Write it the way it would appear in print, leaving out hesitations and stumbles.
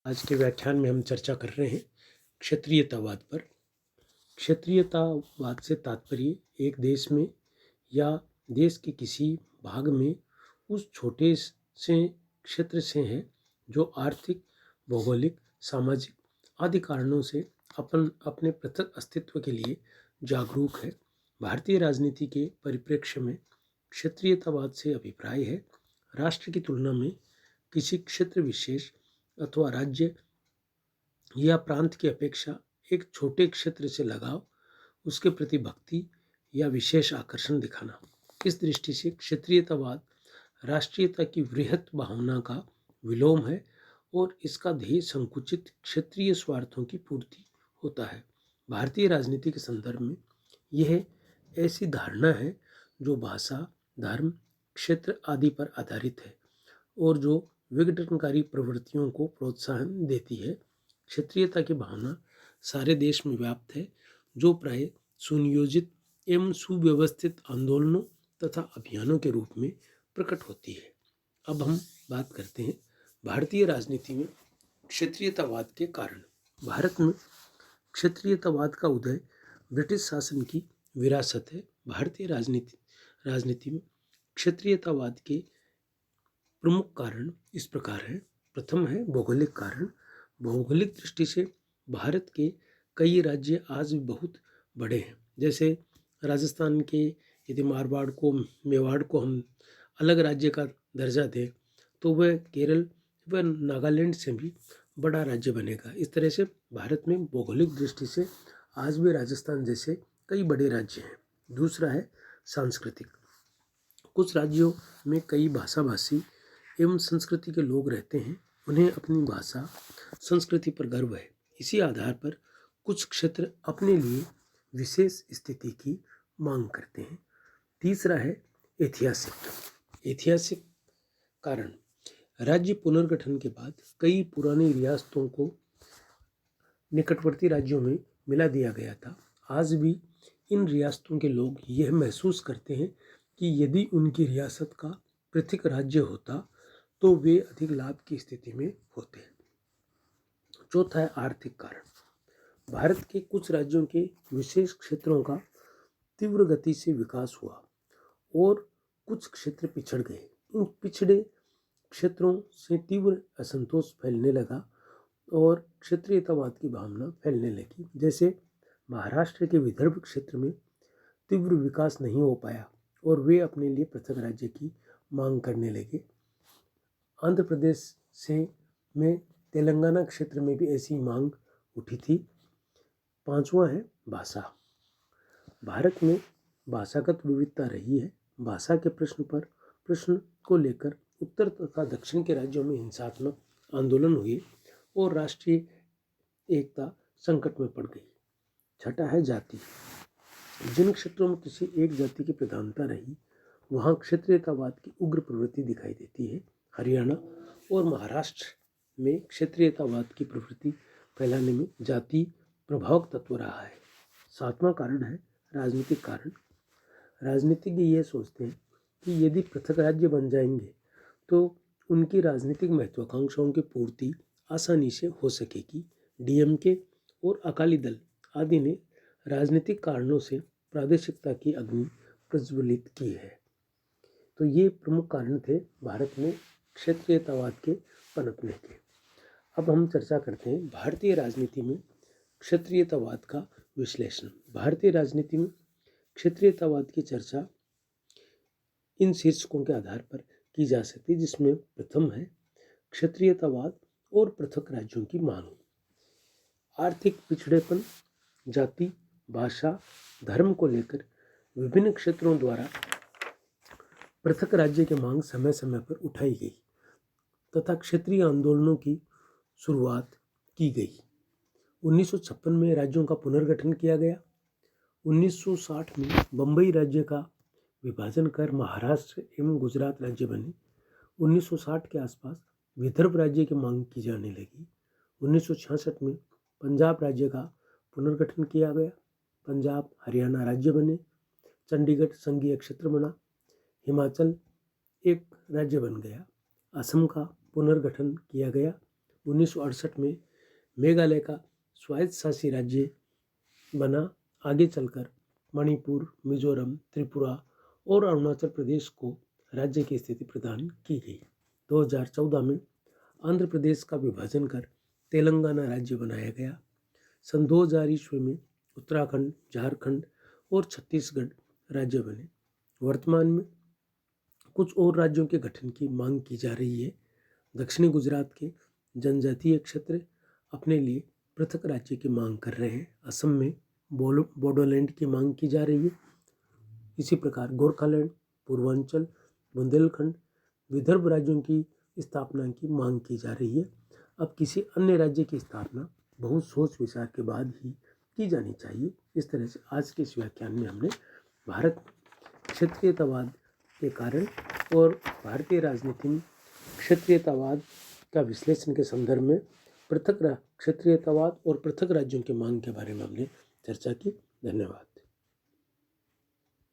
आज के व्याख्यान में हम चर्चा कर रहे हैं क्षेत्रीयतावाद पर। क्षेत्रीयतावाद से तात्पर्य एक देश में या देश के किसी भाग में उस छोटे से क्षेत्र से है जो आर्थिक, भौगोलिक, सामाजिक आदि कारणों से अपने पृथक अस्तित्व के लिए जागरूक है। भारतीय राजनीति के परिप्रेक्ष्य में क्षेत्रीयतावाद से अभिप्राय है राष्ट्र की तुलना में किसी क्षेत्र विशेष अथवा राज्य या प्रांत की अपेक्षा एक छोटे क्षेत्र से लगाव, उसके प्रति भक्ति या विशेष आकर्षण दिखाना। इस दृष्टि से क्षेत्रीयतावाद राष्ट्रीयता की वृहत भावना का विलोम है और इसका ध्येय संकुचित क्षेत्रीय स्वार्थों की पूर्ति होता है। भारतीय राजनीति के संदर्भ में यह ऐसी धारणा है जो भाषा, धर्म, क्षेत्र आदि पर आधारित है और जो विघटनकारी प्रवृत्तियों को प्रोत्साहन देती है। क्षेत्रीयता की भावना सारे देश में व्याप्त है जो प्राय सुनियोजित एवं सुव्यवस्थित आंदोलनों तथा अभियानों के रूप में प्रकट होती है। अब हम बात करते हैं भारतीय राजनीति में क्षेत्रीयतावाद के कारण। भारत में क्षेत्रीयतावाद का उदय ब्रिटिश शासन की विरासत है। भारतीय राजनीति में क्षेत्रीयतावाद के प्रमुख कारण इस प्रकार हैं। प्रथम है भौगोलिक कारण। भौगोलिक दृष्टि से भारत के कई राज्य आज भी बहुत बड़े हैं। जैसे राजस्थान के यदि मेवाड़ को हम अलग राज्य का दर्जा दें तो वह केरल व नागालैंड से भी बड़ा राज्य बनेगा। इस तरह से भारत में भौगोलिक दृष्टि से आज भी राजस्थान जैसे कई बड़े राज्य हैं। दूसरा है सांस्कृतिक। कुछ राज्यों में कई भाषाभाषी एवं संस्कृति के लोग रहते हैं, उन्हें अपनी भाषा, संस्कृति पर गर्व है। इसी आधार पर कुछ क्षेत्र अपने लिए विशेष स्थिति की मांग करते हैं। तीसरा है ऐतिहासिक कारण। राज्य पुनर्गठन के बाद कई पुरानी रियासतों को निकटवर्ती राज्यों में मिला दिया गया था। आज भी इन रियासतों के लोग यह महसूस करते हैं कि यदि उनकी रियासत का पृथक राज्य होता तो वे अधिक लाभ की स्थिति में होते। चौथा है आर्थिक कारण। भारत के कुछ राज्यों के विशेष क्षेत्रों का तीव्र गति से विकास हुआ और कुछ क्षेत्र पिछड़ गए। इन पिछड़े क्षेत्रों से तीव्र असंतोष फैलने लगा और क्षेत्रीयतावाद की भावना फैलने लगी। जैसे महाराष्ट्र के विदर्भ क्षेत्र में तीव्र विकास नहीं हो पाया और वे अपने लिए पृथक राज्य की मांग करने लगे। आंध्र प्रदेश में तेलंगाना क्षेत्र में भी ऐसी मांग उठी थी। पांचवा है भाषा। भारत में भाषागत विविधता रही है। भाषा के प्रश्न को लेकर उत्तर तथा दक्षिण के राज्यों में हिंसात्मक आंदोलन हुए और राष्ट्रीय एकता संकट में पड़ गई। छठा है जाति। जिन क्षेत्रों में किसी एक जाति की प्रधानता रही वहाँ क्षेत्रीयतावाद की उग्र प्रवृत्ति दिखाई देती है। हरियाणा और महाराष्ट्र में क्षेत्रीयतावाद की प्रवृत्ति फैलाने में जाति प्रभावक तत्व रहा है। सातवां कारण है राजनीतिक कारण। राजनीतिज्ञ ये सोचते हैं कि यदि पृथक राज्य बन जाएंगे तो उनकी राजनीतिक महत्वाकांक्षाओं की पूर्ति आसानी से हो सकेगी। डीएमके और अकाली दल आदि ने राजनीतिक कारणों से प्रादेशिकता की अग्नि प्रज्वलित की है। तो ये प्रमुख कारण थे भारत में क्षेत्रीयतावाद के पनपने के। अब हम चर्चा करते हैं भारतीय राजनीति में क्षेत्रीयतावाद का विश्लेषण। भारतीय राजनीति में क्षेत्रीयतावाद की चर्चा इन शीर्षकों के आधार पर की जा सकती है, जिसमें प्रथम है क्षेत्रीयतावाद और पृथक राज्यों की मांग। आर्थिक पिछड़ेपन, जाति, भाषा, धर्म को लेकर विभिन्न क्षेत्रों द्वारा पृथक राज्य की मांग समय समय पर उठाई गई तथा क्षेत्रीय आंदोलनों की शुरुआत की गई। 1956 में राज्यों का पुनर्गठन किया गया। 1960 में बम्बई राज्य का विभाजन कर महाराष्ट्र एवं गुजरात राज्य बने। 1960 के आसपास विदर्भ राज्य की मांग की जाने लगी। 1966 में पंजाब राज्य का पुनर्गठन किया गया। पंजाब हरियाणा राज्य बने। चंडीगढ़ संघीय क्षेत्र बना। हिमाचल एक राज्य बन गया। असम का पुनर्गठन किया गया। 1968 में मेघालय का स्वायत्त शासी राज्य बना। आगे चलकर मणिपुर, मिजोरम, त्रिपुरा और अरुणाचल प्रदेश को राज्य की स्थिति प्रदान की गई। 2014 में आंध्र प्रदेश का विभाजन कर तेलंगाना राज्य बनाया गया। सन 2000 ईस्वी में उत्तराखंड, झारखंड और छत्तीसगढ़ राज्य बने। वर्तमान में कुछ और राज्यों के गठन की मांग की जा रही है। दक्षिणी गुजरात के जनजातीय क्षेत्र अपने लिए पृथक राज्य की मांग कर रहे हैं। असम में बोडोलैंड की मांग की जा रही है। इसी प्रकार गोरखालैंड, पूर्वांचल, बुंदेलखंड, विदर्भ राज्यों की स्थापना की मांग की जा रही है। अब किसी अन्य राज्य की स्थापना बहुत सोच विचार के बाद ही की जानी चाहिए। इस तरह से आज के इस व्याख्यान में हमने भारत क्षेत्रीयतावाद के कारण और भारतीय राजनीति में क्षेत्रीयतावाद का विश्लेषण के संदर्भ में पृथक क्षेत्रीयतावाद और पृथक राज्यों की मांग के बारे में हमने चर्चा की। धन्यवाद।